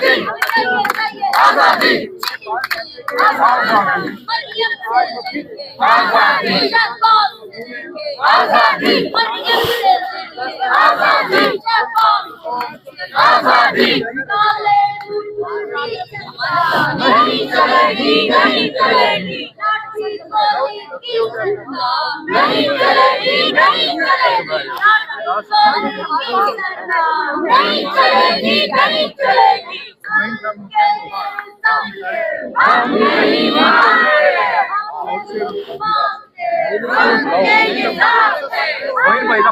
आजादी आजादी आजादी आजादी नहीं चलेगी नहीं चलेगी नहीं चलेगी नहीं चलेगी नहीं चलेगी नहीं चलेगी हम नहीं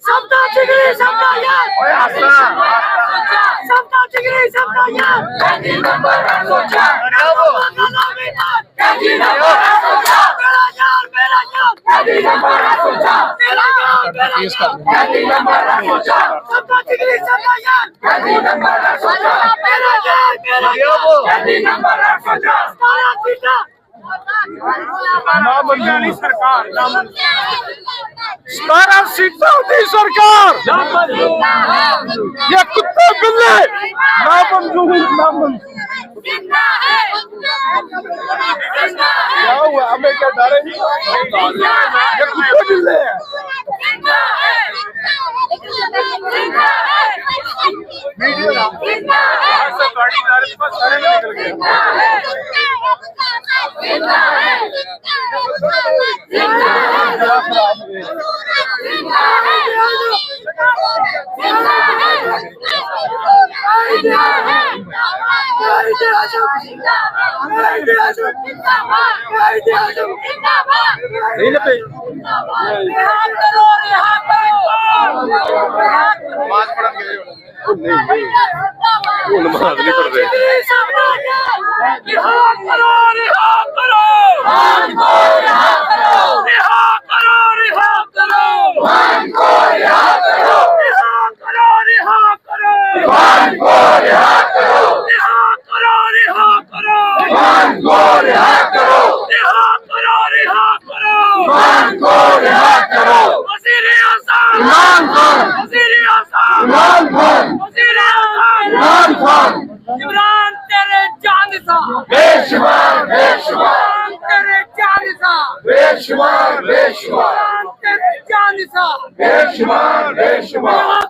समता जिगरी समता यार समता जिगरी समता यार गांधी नंबर सोचा गांधी नंबर सोचा मेरा यार गांधी नंबर सोचा मेरा यार गांधी नंबर सोचा समता जिगरी समता यार गांधी नंबर सोचा मेरा यार गांधी नंबर सोचा सारा पीछा नामंजूरी सरकार 17 सीटों की सरकार ये कुत्ते बिल्ले नामंजूरी नामंजूरी क्या हुआ हमें क्या डरेंगे ये कुत्ते बिल्ले हैं नमाज नहीं पढ़ रहे इमरान तेरे जान सा बेशुमार बेशुमार तेरे जान सा बेशुमार बेशुमार तेरे जान सा बेशुमार बेशुमार